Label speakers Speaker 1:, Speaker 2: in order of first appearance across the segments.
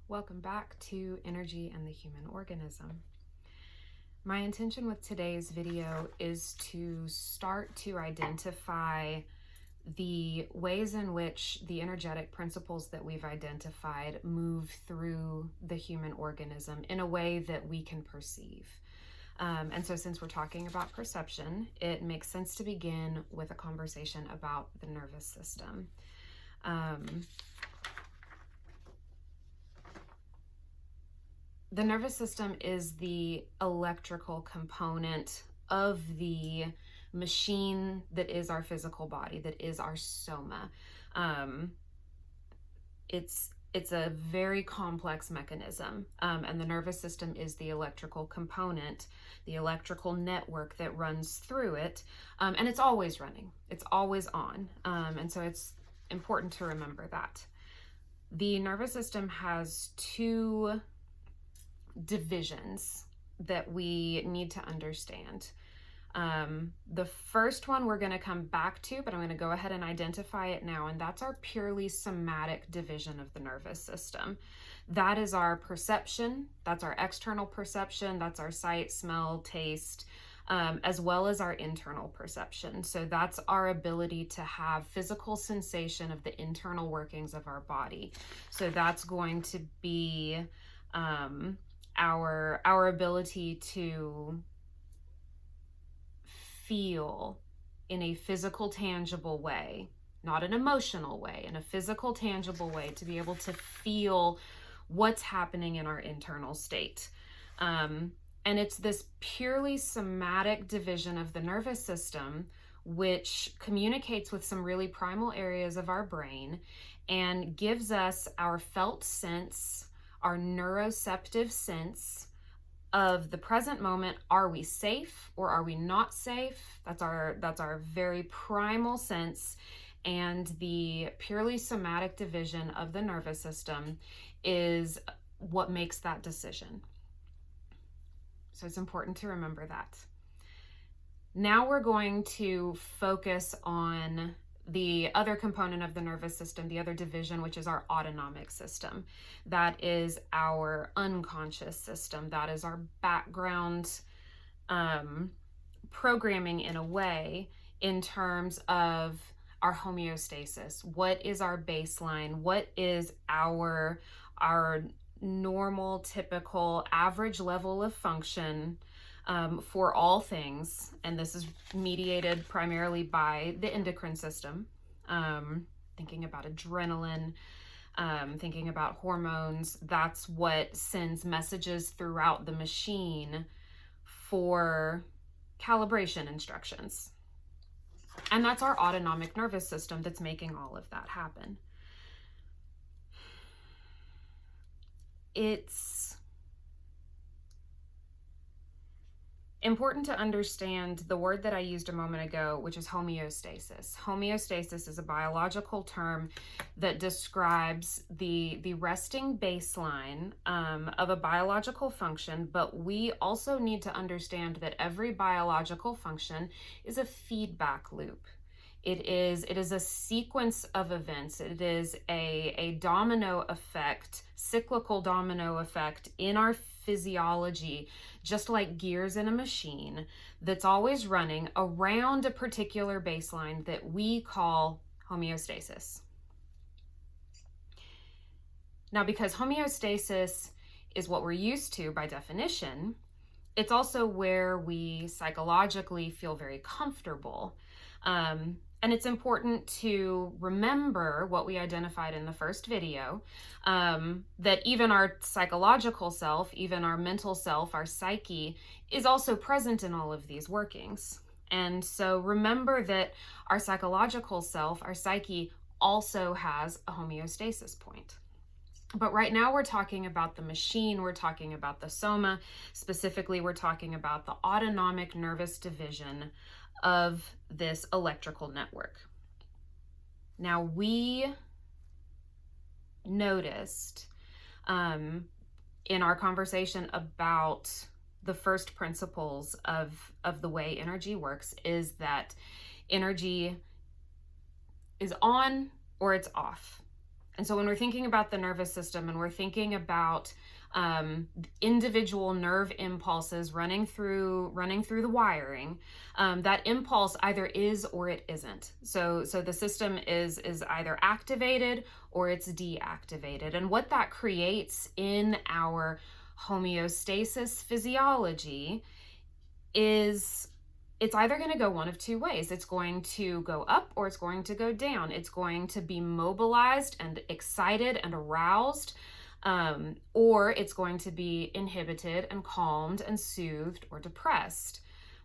Speaker 1: Welcome back to Energy and the Human Organism. My intention with today's video is to start to identify the ways in which the energetic principles that we've identified move through the human organism in a way that we can perceive. And so since we're talking about perception, it makes sense to begin with a conversation about the nervous system. The nervous system is the electrical component of the machine that is our physical body, that is our soma. It's a very complex mechanism, and the nervous system is the electrical component, the electrical network that runs through it, and it's always running. It's always on, and so it's important to remember that. The nervous system has two divisions that we need to understand. The first one we're going to come back to, but I'm going to go ahead and identify it now, and that's our purely somatic division of the nervous system. That is our perception, that's our external perception, that's our sight, smell, taste, as well as our internal perception. So that's our ability to have physical sensation of the internal workings of our body. So that's going to be our ability to feel in a physical, tangible way, not an emotional way, in a physical, tangible way, to be able to feel what's happening in our internal state. And it's this purely somatic division of the nervous system which communicates with some really primal areas of our brain and gives us our felt sense, our neuroceptive sense of the present moment. Are we safe or are we not safe? That's our very primal sense. And the purely somatic division of the nervous system is what makes that decision. So it's important to remember that. Now we're going to focus on the other component of the nervous system, the other division, which is our autonomic system. That is our unconscious system. That is our background programming, in a way, in terms of our homeostasis. What is our baseline? What is our normal, typical, average level of function for all things? And this is mediated primarily by the endocrine system, thinking about adrenaline, thinking about hormones. That's what sends messages throughout the machine for calibration instructions. And that's our autonomic nervous system that's making all of that happen. It's important to understand the word that I used a moment ago, which is homeostasis. Homeostasis is a biological term that describes the resting baseline of a biological function, but we also need to understand that every biological function is a feedback loop. It is a sequence of events. It is a domino effect, cyclical domino effect in our physiology, just like gears in a machine, that's always running around a particular baseline that we call homeostasis. Now, because homeostasis is what we're used to by definition, it's also where we psychologically feel very comfortable. And it's important to remember what we identified in the first video, that even our psychological self, even our mental self, our psyche, is also present in all of these workings. And so remember that our psychological self, our psyche, also has a homeostasis point. But right now we're talking about the machine, we're talking about the soma. Specifically, we're talking about the autonomic nervous division of this electrical network. Now, we noticed in our conversation about the first principles of the way energy works is that energy is on or it's off. And so when we're thinking about the nervous system and we're thinking about individual nerve impulses running through the wiring, that impulse either is or it isn't. So the system is either activated or it's deactivated. And what that creates in our homeostasis physiology is it's either going to go one of two ways. It's going to go up or it's going to go down. It's going to be mobilized and excited and aroused, or it's going to be inhibited and calmed and soothed or depressed.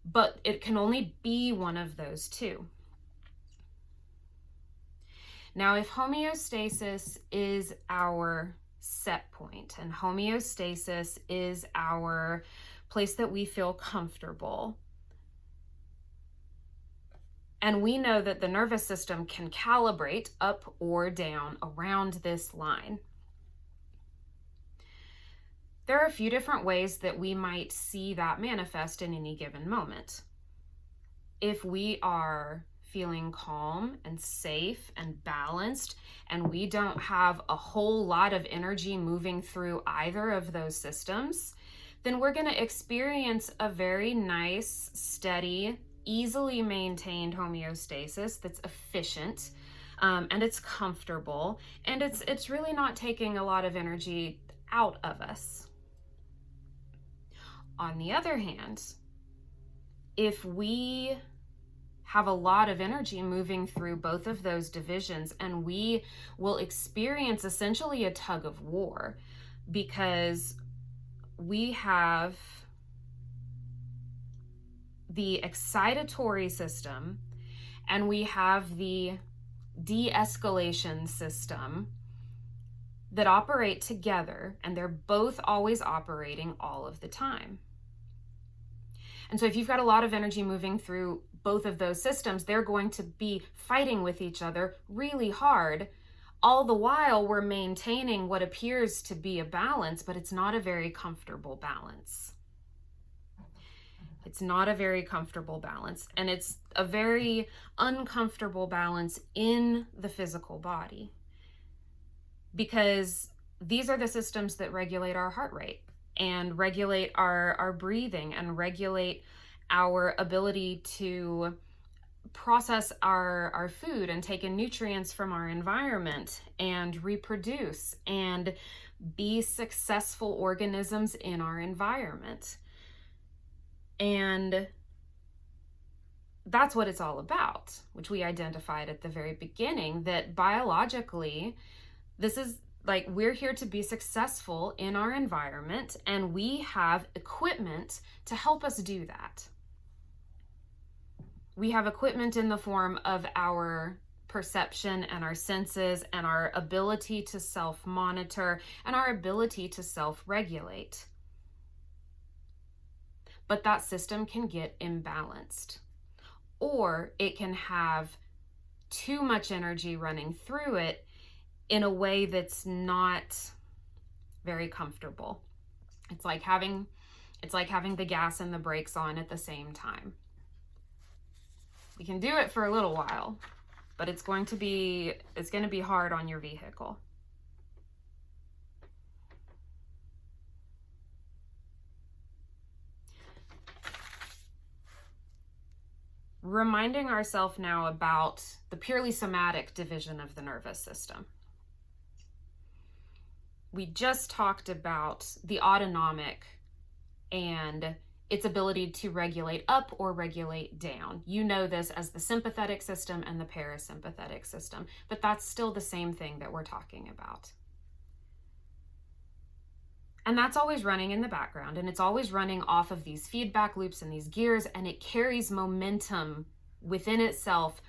Speaker 1: But it can only be one of those two. Now, if homeostasis is our set point and homeostasis is our place that we feel comfortable, and we know that the nervous system can calibrate up or down around this line, there are a few different ways that we might see that manifest in any given moment. If we are feeling calm and safe and balanced, and we don't have a whole lot of energy moving through either of those systems, then we're going to experience a very nice, steady, easily maintained homeostasis that's efficient, and it's comfortable, and it's really not taking a lot of energy out of us. On the other hand, if we have a lot of energy moving through both of those divisions, and we will experience essentially a tug of war, because we have the excitatory system and we have the de-escalation system that operate together, and they're both always operating all of the time. And so if you've got a lot of energy moving through both of those systems, they're going to be fighting with each other really hard. All the while, we're maintaining what appears to be a balance, but it's not a very comfortable balance. It's not a very comfortable balance, and it's a very uncomfortable balance in the physical body, because these are the systems that regulate our heart rate and regulate our breathing and regulate our ability to process our food and take in nutrients from our environment and reproduce and be successful organisms in our environment. And that's what it's all about, which we identified at the very beginning, that biologically, this is like, we're here to be successful in our environment, and we have equipment to help us do that. We have equipment in the form of our perception and our senses and our ability to self-monitor and our ability to self-regulate. But that system can get imbalanced, or it can have too much energy running through it in a way that's not very comfortable. It's like having the gas and the brakes on at the same time. We can do it for a little while, but it's going to be hard on your vehicle. Reminding ourselves now about the purely somatic division of the nervous system. We just talked about the autonomic and its ability to regulate up or regulate down. You know this as the sympathetic system and the parasympathetic system, but that's still the same thing that we're talking about. And that's always running in the background, and it's always running off of these feedback loops and these gears, and it carries momentum within itself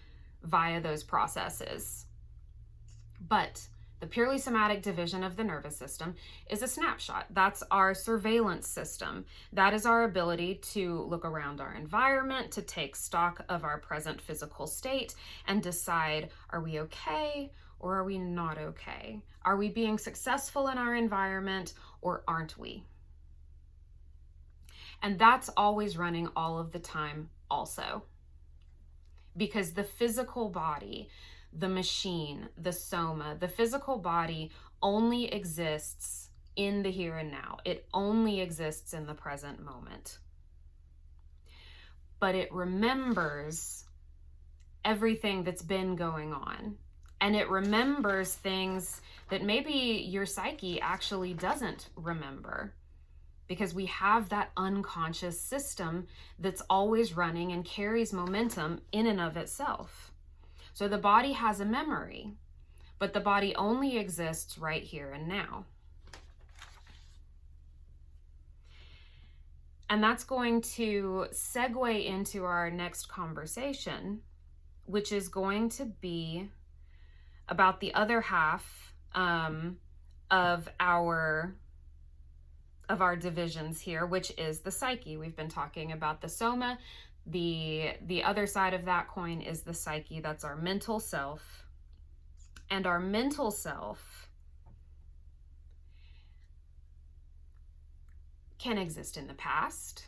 Speaker 1: via those processes. But the purely somatic division of the nervous system is a snapshot. That's our surveillance system. That is our ability to look around our environment, to take stock of our present physical state and decide, are we okay or are we not okay? Are we being successful in our environment or aren't we? And that's always running all of the time also. Because the physical body, the machine, the soma, the physical body only exists in the here and now. It only exists in the present moment. But it remembers everything that's been going on. And it remembers things that maybe your psyche actually doesn't remember, because we have that unconscious system that's always running and carries momentum in and of itself. So the body has a memory, but the body only exists right here and now. And that's going to segue into our next conversation, which is going to be about the other half of our divisions here, which is the psyche. We've been talking about the soma. The other side of that coin is the psyche. That's our mental self. And our mental self can exist in the past.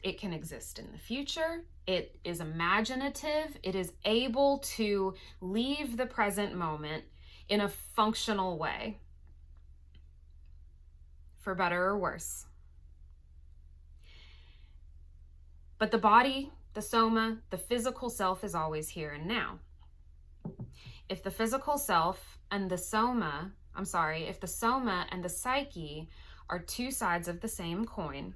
Speaker 1: It can exist in the future. It is imaginative. It is able to leave the present moment in a functional way, for better or worse. But the body, the soma, the physical self is always here and now. If the physical self and the soma, if the soma and the psyche are two sides of the same coin,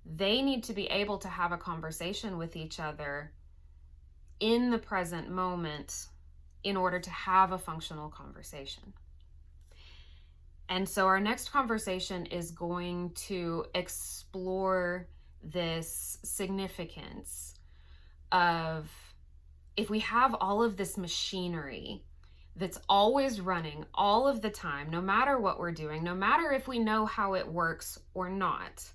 Speaker 1: they need to be able to have a conversation with each other in the present moment in order to have a functional conversation. And so our next conversation is going to explore this significance of, if we have all of this machinery that's always running all of the time, no matter what we're doing, no matter if we know how it works or not,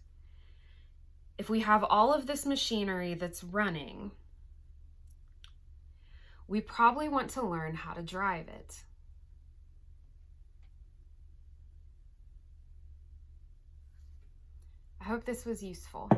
Speaker 1: if we have all of this machinery that's running, we probably want to learn how to drive it. I hope this was useful.